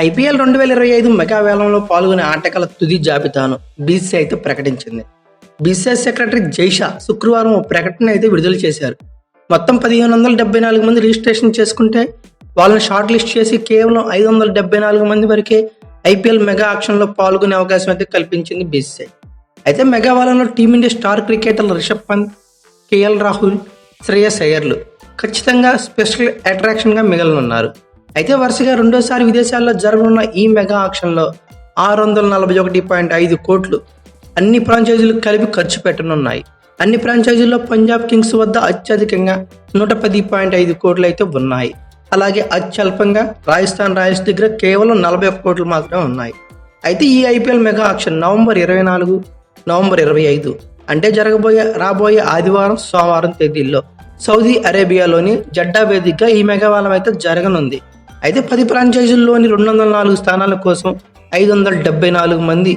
IPL 2025 mega వేలంలో పాల్గొనే ఆటగాళ్ల తుది జాబితాను బీసీసీఐ అయితే ప్రకటించింది. బీసీసీఐ సెక్రటరీ జైషా శుక్రవారం ఓ ప్రకటన అయితే విడుదల చేశారు. మొత్తం 1574 మంది రిజిస్ట్రేషన్ చేసుకుంటే వాళ్ళని షార్ట్ లిస్ట్ చేసి కేవలం 574 మంది వరకే ఐపీఎల్ మెగా ఆక్షన్లో పాల్గొనే అవకాశం అయితే కల్పించింది బీసీసీఐ. అయితే మెగా వేలంలో టీమిండియా స్టార్ క్రికెటర్లు రిషబ్ పంత్, కేఎల్ రాహుల్, శ్రేయస్ అయ్యర్లు ఖచ్చితంగా స్పెషల్ అట్రాక్షన్గా మిగలనున్నారు. అయితే వరుసగా రెండోసారి విదేశాల్లో జరగనున్న ఈ మెగా ఆక్షన్లో 641.5 కోట్లు అన్ని ఫ్రాంచైజీలకు కలిపి ఖర్చు పెట్టనున్నాయి. అన్ని ఫ్రాంచైజీల్లో పంజాబ్ కింగ్స్ వద్ద అత్యధికంగా 110.5 కోట్లు అయితే ఉన్నాయి. అలాగే అత్యల్పంగా రాజస్థాన్ రాయల్స్ దగ్గర కేవలం 41 కోట్లు మాత్రమే ఉన్నాయి. అయితే ఈ IPL mega auction November 24, November 25 అంటే రాబోయే ఆదివారం, సోమవారం తేదీల్లో సౌదీ అరేబియాలోని జడ్డా వేదికగా ఈ మెగా వేలం అయితే జరగనుంది. అయితే 10 ఫ్రాంచైజీల్లోని 204 స్థానాల కోసం 574 మంది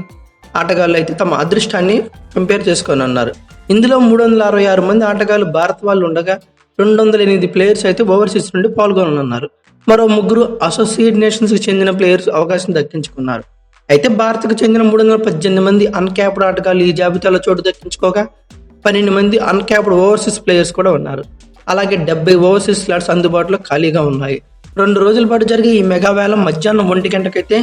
ఆటగాళ్లు అయితే తమ అదృష్టాన్ని కంపేర్ చేసుకొని ఉన్నారు. ఇందులో 366 మంది ఆటగాళ్లు భారత వాళ్ళు ఉండగా 208 ప్లేయర్స్ అయితే ఓవర్సీస్ నుండి పాల్గొననున్నారు. మరో 3 అసోసియేట్ నేషన్స్కి చెందిన ప్లేయర్స్ అవకాశం దక్కించుకున్నారు. అయితే భారత్కు చెందిన 318 మంది అన్క్యాప్డ్ ఆటగాళ్లు ఈ జాబితాలో చోటు దక్కించుకోగా 12 మంది అన్క్యాప్డ్ ఓవర్సీస్ ప్లేయర్స్ కూడా ఉన్నారు. అలాగే 70 ఓవర్సీస్ స్లాట్స్ అందుబాటులో ఖాళీగా ఉన్నాయి. 2 రోజుల పాటు జరిగే ఈ మెగా వేలం మధ్యాహ్నం 1 గంటకైతే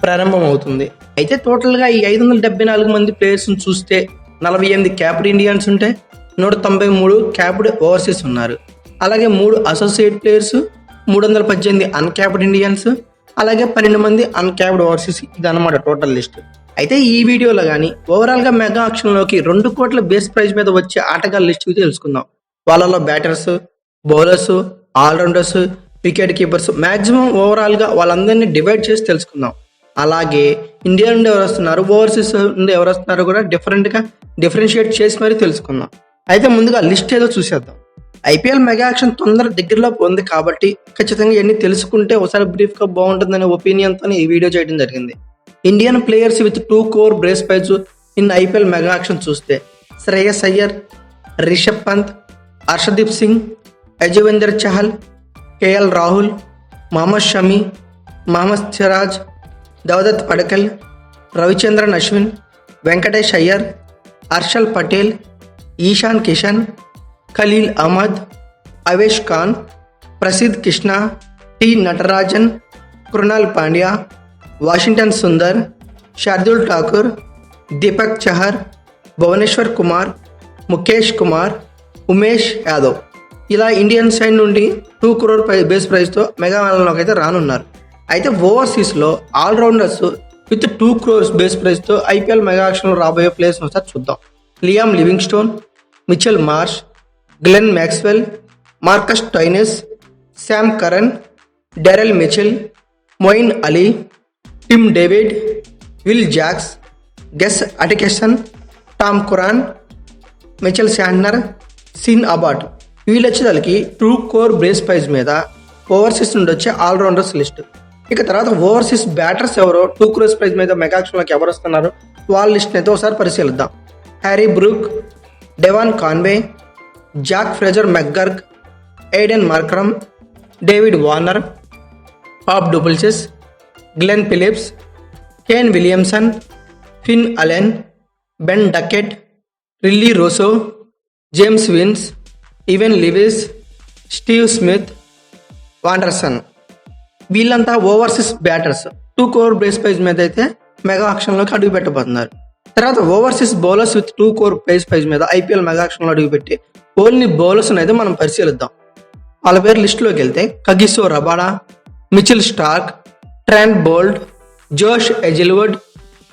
ప్రారంభం అవుతుంది. అయితే టోటల్గా ఈ 574 మంది ప్లేయర్స్ని చూస్తే 48 క్యాప్డ్ ఇండియన్స్ ఉంటే 193 క్యాప్డ్ ఓవర్సీస్ ఉన్నారు. అలాగే 3 అసోసియేట్ ప్లేయర్స్, 318 అన్క్యాప్డ్ ఇండియన్స్, అలాగే 12 మంది అన్క్యాప్డ్ ఓవర్సీస్. ఇదన్నమాట టోటల్ లిస్ట్. అయితే ఈ వీడియోలో కానీ ఓవరాల్గా మెగా ఆక్షన్లోకి 2 కోట్ల బేస్ ప్రైజ్ మీద వచ్చే ఆటగాళ్ళ లిస్ట్ తెలుసుకుందాం. వాళ్ళలో batters, bowlers, all rounders, wicket keepers maximum ఓవరాల్గా వాళ్ళందరినీ డివైడ్ చేసి తెలుసుకుందాం. అలాగే ఇండియా నుండి ఎవరు వస్తున్నారు, ఓవర్సీస్ నుండి ఎవరు వస్తున్నారో కూడా డిఫరెన్షియేట్ చేసి మరీ తెలుసుకుందాం. అయితే ముందుగా లిస్ట్ ఏదో చూసేద్దాం. ఐపీఎల్ మెగా ఆక్షన్ దగ్గరలో ఉంది కాబట్టి ఖచ్చితంగా ఇవన్నీ తెలుసుకుంటే ఒకసారి బ్రీఫ్గా బాగుంటుందనే ఒపీనియన్తో ఈ వీడియో చేయడం జరిగింది. Indian players with 2 crore base price in IPL mega auction చూస్తే శ్రేయస్ అయ్యర్, రిషబ్ పంత్, హర్షదీప్ సింగ్, యజువేంద్ర చహల్, కేఎల్ రాహుల్, మహమ్మద్ షమి, మహమ్మద్ సిరాజ్, దేవదత్ పడకల్, రవిచంద్రన్ అశ్విన్, వెంకటేష్ అయ్యర్, హర్షల్ పటేల్, ఈశాన్ కిషన్, ఖలీల్ అహ్మద్, అవేష్ ఖాన్, ప్రసిద్ కృష్ణ, టి నటరాజన్, కృణాల్ పాండ్యా, వాషింగ్టన్ సుందర్, శార్దుల్ ఠాకూర్, దీపక్ చహర్, భువనేశ్వర్ కుమార్, ముఖేష్ కుమార్, ఉమేష్ యాదవ్ ఇలా ఇండియన్ సైడ్ నుండి 2 crore బేస్ ప్రైజ్తో మెగా వేలంలోకి అయితే రానున్నారు. అయితే ఓవర్సీస్లో ఆల్రౌండర్స్ విత్ 2 crores బేస్ ప్రైజ్తో ఐపీఎల్ మెగా ఆక్షన్లో రాబోయే ప్లేయర్స్ ఒకసారి చూద్దాం. Liam Livingstone, Mitchell Marsh, Glenn Maxwell, Marcus Stoinis, Sam Curran, Daryl Mitchell, Moeen Ali, Tim David, Will Jacks, Gus Atkinson, Tom Curran, Mitchell Santner, Sean Abbott వీళ్ళు వచ్చేదానికి 2 crore base price మీద overseas నుండి వచ్చే all-rounders list. ఇక తర్వాత overseas batters ఎవరో 2 crores price మీద mega ఆక్షన్లోకి ఎవరు వస్తున్నారో వాళ్ళ లిస్ట్ని అయితే ఒకసారి పరిశీలిద్దాం. Harry Brook, Devon Conway, Jake Fraser McGurk, Aiden Markram, David Warner, Faf du Plessis, Glenn Phillips, Kane Williamson, Finn Allen, Ben Duckett, Rilee Rossouw, James Vince, Evin Lewis, Steve Smith, వాండర్సన్ వీళ్ళంతా overseas batters 2 crore base price మీద అయితే mega ఆక్షన్లోకి అడుగు పెట్టబోతున్నారు. తర్వాత overseas bowlers with 2 crore base price మీద IPL mega ఆక్షన్లో అడుగుపెట్టి ఓన్లీ బౌలర్స్ని అయితే మనం పరిశీలిద్దాం. వాళ్ళ పేరు లిస్టులోకి వెళ్తే Kagiso Rabada, Mitchell Starc, Trent Boult, Josh Hazlewood,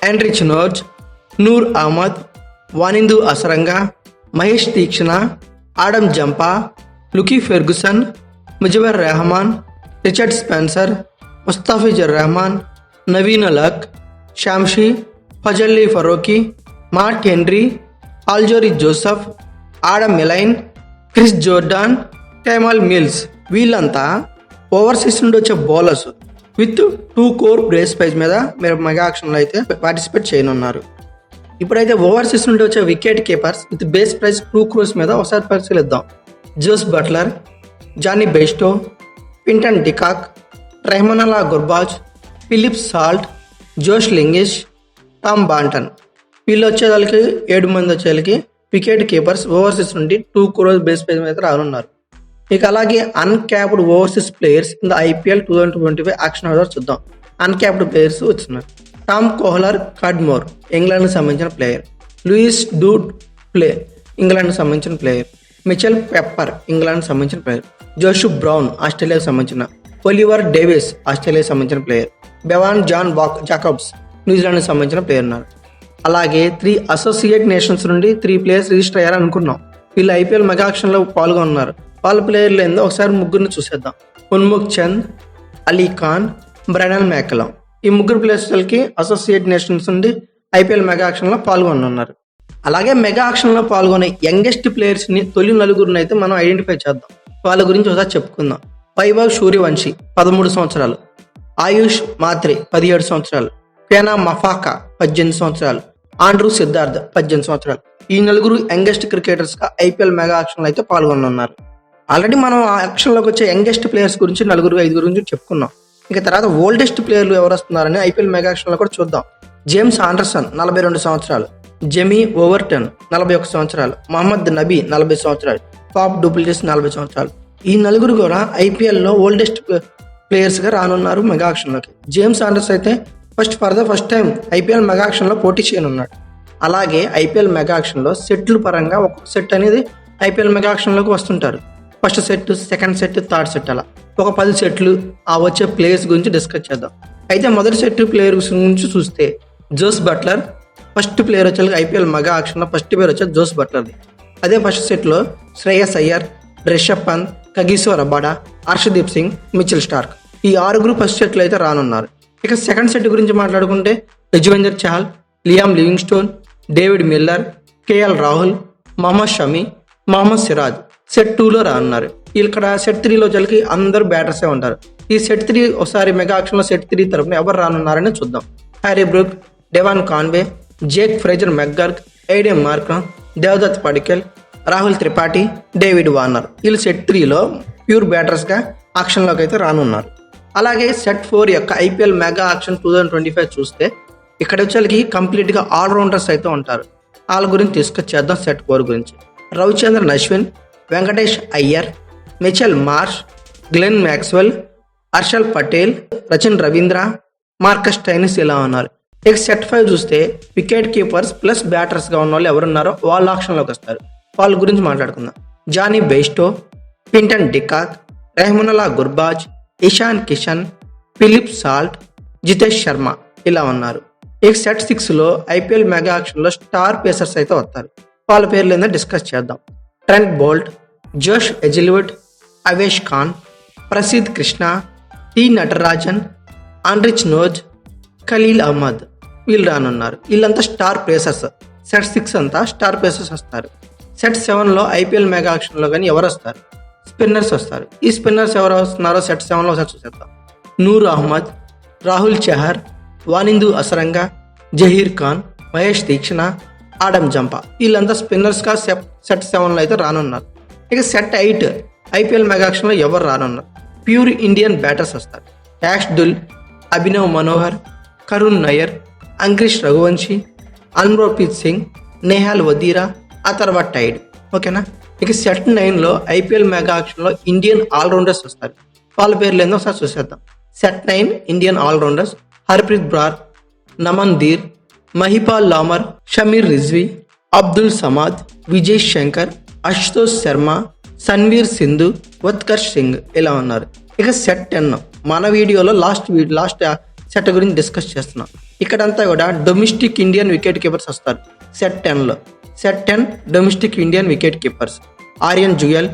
Anrich Nortje, Noor Ahmad, Wanindu Hasaranga, Maheesh Theekshana, Adam Zampa, Lockie Ferguson, Mujeeb ur Rahman, Richard Spencer, Mustafizur Rahman, Naveen ul Haq, Shamsi, Fazalhaq Farooqi, Mark Henry, Alzarri Joseph, Adam Milne, Chris Jordan, Tymal Mills వీళ్ళంతా ఓవర్సీస్ నుండి వచ్చే bowlers with 2 crore base price మీద మీరు mega ఆక్షన్లో అయితే participate చేయనున్నారు. ఇప్పుడైతే overseas నుండి వచ్చే wicket keepers with base price 2 crores మీద ఒకసారి పరిశీలిద్దాం. Jos Buttler, Jonny Bairstow, Quinton de Kock, Rahmanullah Gurbaz, Phil Salt, Josh Inglis, Tom Banton. వీళ్ళు వచ్చేదానికి 7 మంది వచ్చేదానికి వికెట్ కీపర్స్ ఓవర్సీస్ నుండి 2 crore బేస్ పేజ్ మీద రానున్నారు. ఇక అలాగే uncapped overseas players in the IPL 2025 action order చూద్దాం. అన్క్యాప్డ్ ప్లేయర్స్ వచ్చినారు. టామ్ కోహ్లర్ కడ్మోర్ ఇంగ్లాండ్కి సంబంధించిన ప్లేయర్. లూయిస్ డూడ్ ప్లే ఇంగ్లాండ్కి సంబంధించిన ప్లేయర్. మిచెల్ పెప్పర్ ఇంగ్లాండ్కి సంబంధించిన ప్లేయర్. జోషు బ్రౌన్ ఆస్ట్రేలియాకి సంబంధించిన. ఒలివర్ డేవిస్ ఆస్ట్రేలియాకి సంబంధించిన ప్లేయర్. బెవాన్ జాన్ జాకబ్స్ న్యూజిలాండ్కి సంబంధించిన ప్లేయర్ ఉన్నారు. అలాగే 3 అసోసియేట్ నేషన్స్ నుండి 3 ప్లేయర్స్ రిజిస్టర్ అయ్యారు అనుకున్నాం. వీళ్ళు ఐపీఎల్ మెగా ఆక్షన్లో పాల్గొన్నారు. వాళ్ళ ప్లేయర్లు ఏందో ఒకసారి ముగ్గురిని చూసేద్దాం. ఉన్ముఖ్ చంద్, అలీ ఖాన్, బ్రైడన్ మ్యాకలం. ఈ ముగ్గురు ప్లేయర్స్కి అసోసియేట్ నేషన్స్ నుండి ఐపీఎల్ మెగా ఆక్షన్లో పాల్గొన్నారు. అలాగే మెగా ఆక్షన్లో పాల్గొనే యంగెస్ట్ ప్లేయర్స్ని తొలి 4 అయితే మనం ఐడెంటిఫై చేద్దాం. వాళ్ళ గురించి ఒకసారి చెప్పుకుందాం. వైభవ్ సూర్యవంశీ 13 సంవత్సరాలు. ఆయుష్ మాత్రే 17 సంవత్సరాలు. పేనా మఫాకా 18 సంవత్సరాలు. ఆండ్రూ సిద్ధార్థ్ 18 సంవత్సరాలు. ఈ 4 యంగెస్ట్ క్రికెటర్స్గా ఐపీఎల్ మెగా ఆక్షన్లో అయితే పాల్గొన్నారు. ఆల్రెడీ మనం ఆ ఆక్షన్లోకి వచ్చే యంగెస్ట్ ప్లేయర్స్ గురించి 4-5 గురించి చెప్పుకున్నాం. ఇక తర్వాత ఓల్డెస్ట్ ప్లేయర్లు ఎవరు వస్తున్నారని ఐపీఎల్ మెగా ఆక్షన్లో కూడా చూద్దాం. జేమ్స్ ఆండర్సన్ 42 సంవత్సరాలు. జెమీ ఓవర్టన్ 41 సంవత్సరాలు. మహమ్మద్ నబీ 40 సంవత్సరాలు. పాప్ డూప్లిసిస్ 40 సంవత్సరాలు. ఈ 4 కూడా ఐపీఎల్లో ఓల్డెస్ట్ ప్లేయర్స్గా రానున్నారు మెగా ఆక్షన్లోకి. జేమ్స్ ఆండర్సన్ అయితే ఫస్ట్ టైం ఐపీఎల్ మెగా ఆక్షన్లో పోటీ చేయనున్నాడు. అలాగే ఐపీఎల్ మెగా ఆక్షన్లో సెట్లు పరంగా ఒక్కొక్క సెట్ అనేది ఐపీఎల్ మెగా ఆక్షన్లోకి వస్తుంటారు. First set, second set, third set అలా ఒక 10 సెట్లు ఆ వచ్చే ప్లేయర్స్ గురించి డిస్కస్ చేద్దాం. అయితే మొదటి సెట్ ప్లేయర్ గురించి చూస్తే జోస్ బట్లర్ ఫస్ట్ ప్లేయర్ వచ్చే ఐపీఎల్ మెగా ఆక్షన్లో ఫస్ట్ ప్లేయర్ వచ్చేది జోస్ బట్లర్ది. అదే ఫస్ట్ సెట్లో Shreyas Iyer, Rishabh Pant, Kagiso Rabada, Harshdeep Singh, Mitchell Starc ఈ 6 ఫస్ట్ సెట్లు అయితే రానున్నారు. ఇక సెకండ్ సెట్ గురించి మాట్లాడుకుంటే Yuzvendra Chahal, Liam Livingstone, David Miller, KL Rahul, Mohammed Shami, Mohammed Siraj set 2లో రానున్నారు. ఇక్కడ సెట్ 3లో వచ్చేకి అందరూ బ్యాటర్సే ఉంటారు. ఈ సెట్ 3 ఒకసారి మెగా ఆక్షన్లో సెట్ 3 తరఫున ఎవరు రానున్నారని చూద్దాం. Harry Brook, Devon Conway, Jake Fraser McGurk, Aiden Markram, Devdutt Padikkal, Rahul Tripathi, David Warner వీళ్ళు సెట్ 3లో ప్యూర్ బ్యాటర్స్గా ఆక్షన్లోకి అయితే రానున్నారు. అలాగే సెట్ 4 యొక్క ఐపీఎల్ మెగా ఆక్షన్ 2025 చూస్తే ఇక్కడ వచ్చేకి కంప్లీట్గా ఆల్రౌండర్స్ అయితే ఉంటారు. వాళ్ళ గురించి డిస్కస్ చేద్దాం. సెట్ 4 గురించి Ravichandran Ashwin, Venkatesh Iyer, Mitchell Marsh, Glenn Maxwell, Harshal Patel, Rachin Ravindra, Marcus Stoinis ఇలా ఉన్నారు. ఇక సెట్ 5 చూస్తే వికెట్ కీపర్స్ ప్లస్ బ్యాటర్స్గా ఉన్న వాళ్ళు ఎవరున్నారో వాళ్ళ ఆక్షన్లోకి వస్తారు. వాళ్ళ గురించి మాట్లాడుకుందాం. Jonny Bairstow, Quinton de Kock, Rahmanullah Gurbaz, Ishan Kishan, Phil Salt, Jitesh Sharma ఇలా ఉన్నారు. ఇక సెట్ 6లో ఐపీఎల్ మెగా ఆక్షన్లో స్టార్ పేసర్స్ అయితే వస్తారు. వాళ్ళ పేర్లు ఏందో డిస్కస్ చేద్దాం. Trent Boult, Josh Hazlewood, Avesh Khan, Prasidh Krishna, T Natarajan, Anrich Nortje, Khaleel Ahmed వీళ్ళు రానున్నారు. వీళ్ళంతా స్టార్ పేసర్స్. సెట్ 6 అంతా స్టార్ పేసర్స్ వస్తారు. సెట్ 7లో ఐపీఎల్ మెగా ఆక్షన్లో కానీ ఎవరు వస్తారు? స్పిన్నర్స్ వస్తారు. ఈ స్పిన్నర్స్ ఎవరు వస్తున్నారో సెట్ 7లో ఒకసారి చూసేద్దాం. నూర్ అహ్మద్, రాహుల్ చహర్, వానిందు అసరంగా, జహీర్ ఖాన్, మహేష్ దీక్షణ, ఆడమ్ జంపా వీళ్ళంతా స్పిన్నర్స్గా సెట్ 7లో అయితే రానున్నారు. ఇక సెట్ 8 ఐపీఎల్ మెగా ఆక్షన్లో ఎవరు రానున్నారు? ప్యూర్ ఇండియన్ బ్యాటర్స్ వస్తారు. యాష్ దుల్, అభినవ్ మనోహర్, కరుణ్ నయర్, అంక్రిష్ రఘువంశీ, అన్రోప్రీత్ సింగ్, నేహాల్ వదీరా, ఆ తర్వాత టైడ్. ఓకేనా. ఇక సెట్ 9లో ఐపీఎల్ మెగా ఆక్షన్లో ఇండియన్ ఆల్రౌండర్స్ వస్తారు. వాళ్ళ పేర్లు ఏందో ఒకసారి చూసేద్దాం. Set 9 Indian all-rounders Harpreet Brar, Naman Dhir, Mahipal Lomror, Sameer Rizvi, Abdul Samad, Vijay Shankar, Ashutosh Sharma, Sanvir Sindhu, Utkarsh Singh ఇలా ఉన్నారు. ఇక సెట్ 10 మన వీడియోలో లాస్ట్ సెట్ గురించి డిస్కస్ చేస్తున్నాం. ఇక్కడంతా కూడా డొమెస్టిక్ ఇండియన్ వికెట్ కీపర్స్ వస్తారు. సెట్ 10లో set 10 domestic Indian wicket keepers Aryan Juyal,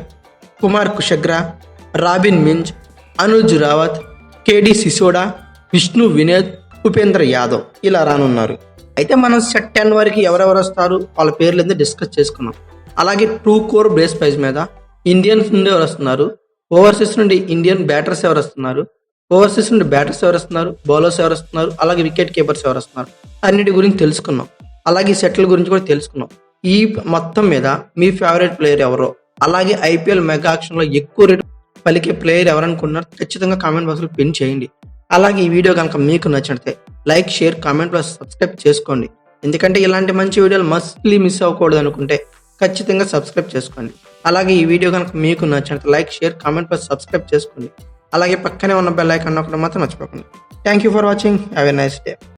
Kumar Kushagra, Robin Minz, Anuj Rawat, KD Sisodia, Vishnu Vinod, Upendra Yadav ఇలా రానున్నారు. అయితే మనం సెట్ 10 వరకు ఎవరెవరు వస్తారు వాళ్ళ పేర్లు ఎందుకు డిస్కస్ చేసుకున్నాం. అలాగే 2 crore బేస్ ప్రైజ్ మీద ఇండియన్స్ నుండి ఎవరు వస్తున్నారు, ఓవర్సీస్ నుండి ఇండియన్ బ్యాటర్స్ ఎవరు వస్తున్నారు, ఓవర్సీస్ నుండి బ్యాటర్స్ ఎవరు వస్తున్నారు, బౌలర్స్ ఎవరు వస్తున్నారు, అలాగే వికెట్ కీపర్స్ ఎవరు వస్తున్నారు అన్నిటి గురించి తెలుసుకున్నాం. అలాగే సెట్ల గురించి కూడా తెలుసుకున్నాం. ఈ మొత్తం మీద మీ ఫేవరెట్ ప్లేయర్ ఎవరో, అలాగే ఐపీఎల్ మెగా ఆక్షన్లో ఎక్కువ రేటు పలికే ప్లేయర్ ఎవరనుకున్నారు ఖచ్చితంగా కామెంట్ బాక్స్లో పిన్ చేయండి. అలాగే ఈ వీడియో కనుక మీకు నచ్చినట్లయితే like, share, comment plus subscribe చేసుకోండి. ఎందుకంటే ఇలాంటి మంచి వీడియోలు మస్ట్లీ మిస్ అవ్వకూడదు అనుకుంటే ఖచ్చితంగా సబ్స్క్రైబ్ చేసుకోండి. అలాగే ఈ వీడియో కనుక మీకు నచ్చినట్లయితే like, share, comment plus subscribe చేసుకోండి. అలాగే పక్కనే ఉన్న బెల్ ఐకాన్ నొక్కడం మాత్రం మర్చిపోకండి. Thank you for watching. Have a nice day.